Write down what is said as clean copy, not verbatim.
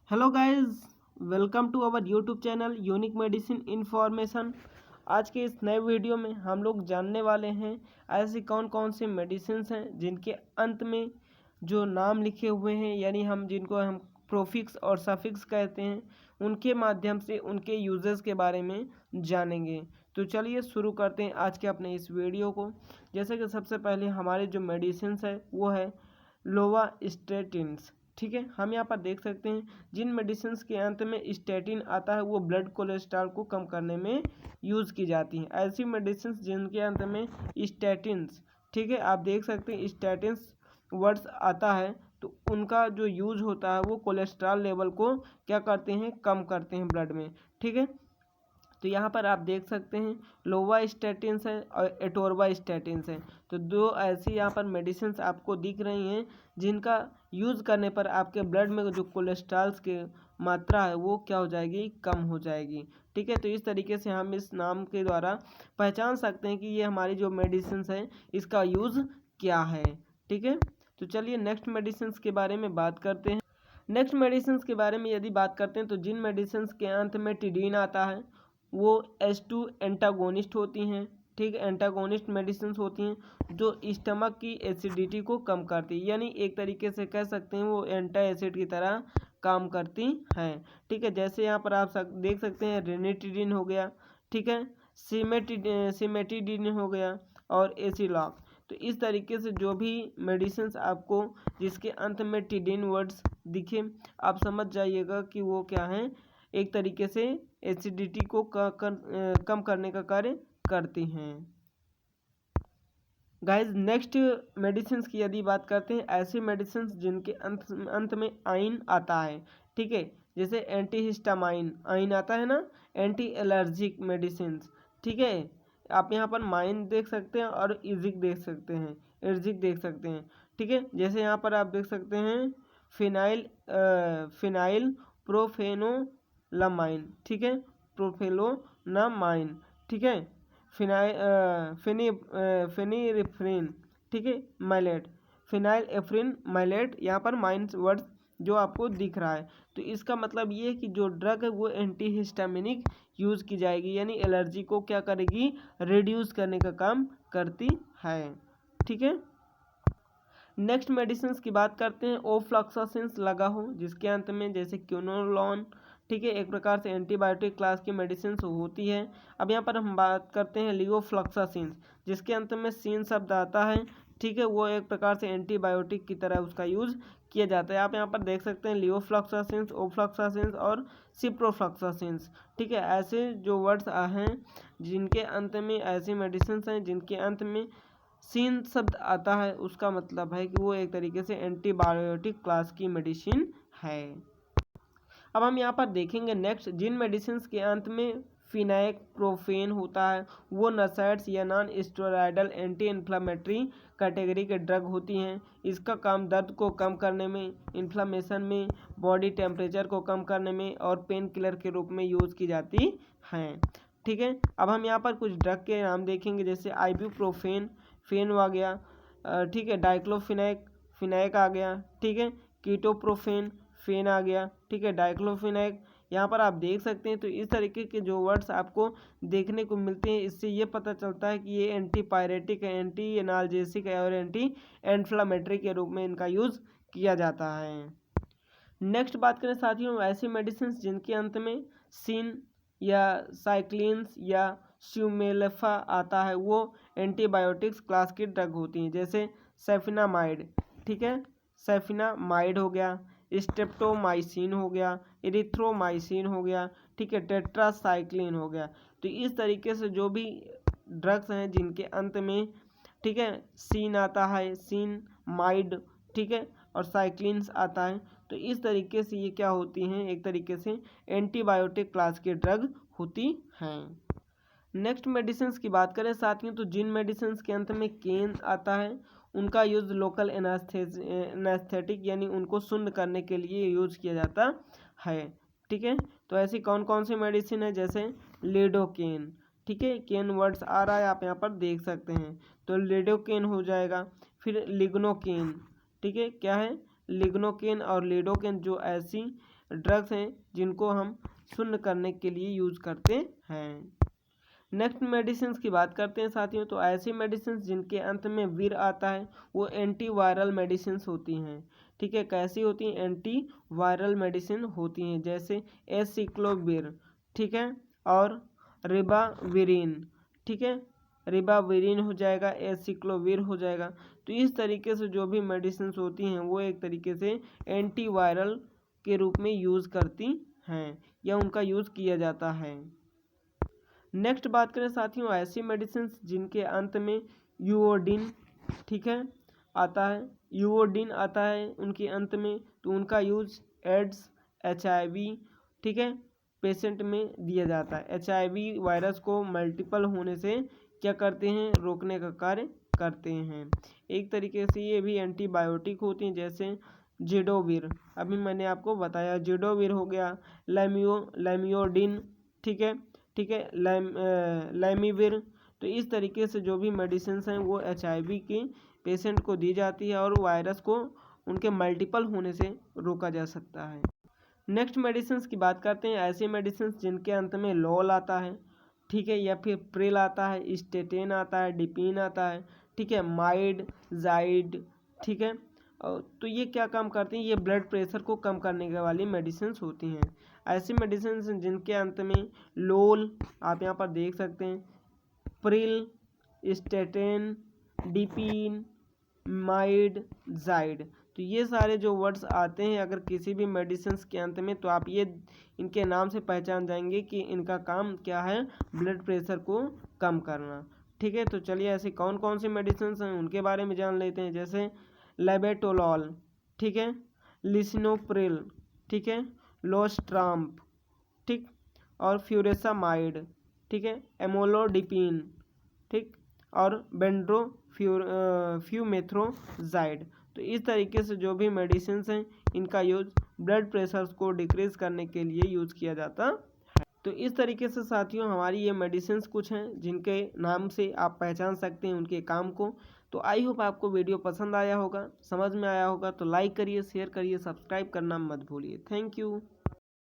Hello guys, welcome to our YouTube channel unique medicine information. आज के इस नए वीडियो में हम लोग जानने वाले हैं ऐसी कौन कौन सी मेडिसिन हैं जिनके अंत में जो नाम लिखे हुए हैं, यानी जिनको हम प्रोफिक्स और सफिक्स कहते हैं, उनके माध्यम से उनके यूजेस के बारे में जानेंगे। तो चलिए शुरू करते हैं आज के अपने इस वीडियो को। जैसे कि सबसे पहले हमारे जो मेडिसिन है वो है लोवास्टेटिन्स। ठीक है, हम यहाँ पर देख सकते हैं जिन मेडिसिन के अंत में स्टैटिन आता है वो ब्लड कोलेस्ट्रॉल को कम करने में यूज़ की जाती हैं। ऐसी मेडिसिन जिनके अंत में स्टैटिन्स, ठीक है, आप देख सकते हैं स्टैटिन्स वर्ड्स आता है तो उनका जो यूज होता है वो कोलेस्ट्रॉल लेवल को क्या करते हैं, कम करते हैं ब्लड में। ठीक है, तो यहाँ पर आप देख सकते हैं लोवास्टेटिन्स है और एटोर्वास्टेटिन्स है। तो दो ऐसी यहाँ पर मेडिसिन आपको दिख रही हैं जिनका यूज़ करने पर आपके ब्लड में जो कोलेस्ट्रॉल्स की मात्रा है वो क्या हो जाएगी, कम हो जाएगी। ठीक है, तो इस तरीके से हम इस नाम के द्वारा पहचान सकते हैं कि ये हमारी जो मेडिसिन है इसका यूज़ क्या है। ठीक है, तो चलिए नेक्स्ट मेडिसिन के बारे में बात करते हैं। नेक्स्ट मेडिसिन के बारे में यदि बात करते हैं तो जिन मेडिसिन के अंत में टिडीन आता है वो H2 एंटागोनिस्ट होती हैं। ठीक, एंटागोनिस्ट मेडिसिन होती हैं जो स्टमक की एसिडिटी को कम करती है, यानी एक तरीके से कह सकते हैं वो एंटा एसिड की तरह काम करती हैं। ठीक है, जैसे यहाँ पर आप देख सकते हैं रेनिटिडिन हो गया, ठीक है, सिमेटिडिन हो गया और एसिलॉक। तो इस तरीके से जो भी मेडिसिन आपको जिसके अंत में टिडिन वर्ड्स दिखे, आप समझ जाइएगा कि वो क्या है, एक तरीके से एसिडिटी को कम करने का कार्य करती हैं। गाइज नेक्स्ट मेडिसिन की यदि बात करते हैं, ऐसी मेडिसिन जिनके अंत में आइन आता है। ठीक है, जैसे एंटीहिस्टामाइन आइन आता है ना, एंटी एलर्जिक मेडिसिन। ठीक है, आप यहाँ पर माइन देख सकते हैं और इजिक देख सकते हैं, एर्जिक देख सकते हैं। ठीक है, जैसे यहाँ पर आप देख सकते हैं फिनाइल प्रोफेनोलामाइन, ठीक है, प्रोफेलोनामाइन, ठीक है, फेनिरिफ्रिन, ठीक है, माइलेट, फिनाइल एफ्रिन माइलेट, यहाँ पर माइंस वर्ड जो आपको दिख रहा है। तो इसका मतलब ये है कि जो ड्रग है वो एंटीहिस्टामिनिक यूज़ की जाएगी, यानी एलर्जी को क्या करेगी, रिड्यूस करने का काम करती है। ठीक है, नेक्स्ट मेडिसिन की बात करते हैं ओफ्लॉक्सासिन लगा हो जिसके अंत में, जैसे क्विनोलोन। ठीक है, एक प्रकार से एंटीबायोटिक क्लास की मेडिसिन होती है। अब यहाँ पर हम बात करते हैं लियोफ्लॉक्सासिन जिसके अंत में सीन शब्द आता है। ठीक है, वो एक प्रकार से एंटीबायोटिक की तरह उसका यूज़ किया जाता है। आप यहाँ पर देख सकते हैं लियोफ्लॉक्सासिन, ओफ्लॉक्सासिन और सिप्रोफ्लॉक्सासिन। ठीक है, ऐसे जो वर्ड्स हैं जिनके अंत में, ऐसी मेडिसिन हैं जिनके अंत में सीन शब्द आता है, उसका मतलब है कि वो एक तरीके से एंटीबायोटिक क्लास की मेडिसिन है। अब हम यहाँ पर देखेंगे नेक्स्ट जिन मेडिसिन के अंत में फिनाइप्रोफेन होता है वो नसैड्स या non steroidal anti inflammatory category के ड्रग होती हैं। इसका काम दर्द को कम करने में, इन्फ्लामेशन में, बॉडी टेम्परेचर को कम करने में और पेन किलर के रूप में यूज़ की जाती हैं। ठीक है, अब हम यहाँ पर कुछ ड्रग के नाम देखेंगे, जैसे आइब्यूप्रोफेन फेन आ गया, ठीक है, डाइक्लोफिनैक फिनैक आ गया, ठीक है, कीटोप्रोफेन फेन आ गया, ठीक है, डाइक्लोफिनैक। यहाँ पर आप देख सकते हैं तो इस तरीके के जो वर्ड्स आपको देखने को मिलते हैं, इससे ये पता चलता है कि ये एंटीपायरेटिक है, एंटी एनाल्जेसिक है और एंटी एंफ्लामेटरी के रूप में इनका यूज़ किया जाता है। नेक्स्ट बात करें साथियों, ऐसी मेडिसिन जिनके अंत में सिन या साइक्लिन्स या स्यूमेल्फा आता है वो एंटीबायोटिक्स क्लास की ड्रग होती हैं, जैसे सैफिनामाइड। ठीक है, सैफिनामाइड हो गया, स्ट्रेप्टोमाइसिन हो गया, इरिथ्रोमाइसिन हो गया, ठीक है, टेट्रासाइक्लिन हो गया। तो इस तरीके से जो भी ड्रग्स हैं जिनके अंत में, ठीक है, सीन आता है, सीन माइड, ठीक है, और साइक्लिन्स आता है, तो इस तरीके से ये क्या होती हैं, एक तरीके से एंटीबायोटिक क्लास के ड्रग होती हैं। नेक्स्ट मेडिसिन की बात करें साथियों, तो जिन मेडिसिन के अंत में केन आता है उनका यूज़ लोकल एनास्थेटिक यानी उनको शून्य करने के लिए यूज़ किया जाता है। ठीक है, तो ऐसी कौन कौन सी मेडिसिन है, जैसे लिडोकेन, ठीक है, केन वर्ड्स आ रहा है आप यहाँ पर देख सकते हैं, तो लिडोकेन हो जाएगा। फिर लिग्नोकेन, ठीक है, क्या है, लिग्नोकेन और लिडोकेन जो ऐसी ड्रग्स हैं जिनको हम शून्य करने के लिए यूज़ करते हैं। नेक्स्ट मेडिसिन की बात करते हैं साथियों। तो ऐसी मेडिसिन जिनके अंत में वीर आता है वो एंटीवायरल मेडिसिन होती हैं। ठीक है, कैसी होती हैं? एंटीवायरल मेडिसिन होती हैं, जैसे एसिक्लोविर, ठीक है, और रिबाविरिन। ठीक है, रिबाविरिन हो जाएगा, एसिक्लोविर हो जाएगा। तो इस तरीके से जो भी मेडिसिन होती हैं वो एक तरीके से एंटीवायरल के रूप में यूज़ करती हैं या उनका यूज़ किया जाता है। नेक्स्ट बात करें साथियों ऐसी मेडिसिन जिनके अंत में यूओडिन, ठीक है, आता है, यूओडिन आता है उनके अंत में, तो उनका यूज एड्स, HIV, ठीक है, पेशेंट में दिया जाता है। HIV वायरस को मल्टीपल होने से क्या करते हैं? रोकने का कार्य करते हैं। एक तरीके से ये भी एंटीबायोटिक होती हैं, जैसे जिडोविर, अभी मैंने आपको बताया, जिडोविर हो गया, लैमियोडिन, ठीक है, लैमिविर। तो इस तरीके से जो भी मेडिसिन हैं वो HIV के पेशेंट को दी जाती है और वायरस को उनके मल्टीपल होने से रोका जा सकता है। नेक्स्ट मेडिसिन की बात करते हैं ऐसी मेडिसिन जिनके अंत में लॉल आता है, ठीक है, या फिर प्रिल आता है, स्टेटेन आता है, डिपिन आता है, ठीक है, माइड, जाइड, ठीक है। तो ये क्या काम करती हैं? ये ब्लड प्रेशर को कम करने के वाली मेडिसिन होती हैं। ऐसी मेडिसिन जिनके अंत में लोल, आप यहाँ पर देख सकते हैं, प्रिल, स्टेटेन, डिपिन, माइड, जाइड। तो ये सारे जो वर्ड्स आते हैं अगर किसी भी मेडिसिन के अंत में, तो आप ये इनके नाम से पहचान जाएंगे कि इनका काम क्या है? ब्लड प्रेशर को कम करना। ठीक है, तो चलिए ऐसी कौन कौन सी मेडिसिन हैं उनके बारे में जान लेते हैं। जैसे लेबेटोलॉल, ठीक है, लिसिनोप्रिल, ठीक है, लोस्ट्राम्प, ठीक, और फ्यूरेसामाइड, ठीक है, एमोलोडिपिन, ठीक, और फ्यूमेथ्रोजाइड। तो इस तरीके से जो भी मेडिसिन हैं इनका यूज ब्लड प्रेशर को डिक्रीज करने के लिए यूज किया जाता है। तो इस तरीके से साथियों हमारी ये मेडिसिन कुछ हैं जिनके नाम से आप पहचान सकते हैं उनके काम को। तो आई होप आपको वीडियो पसंद आया होगा, समझ में आया होगा। तो लाइक करिए, शेयर करिए, सब्सक्राइब करना मत भूलिए। Thank you.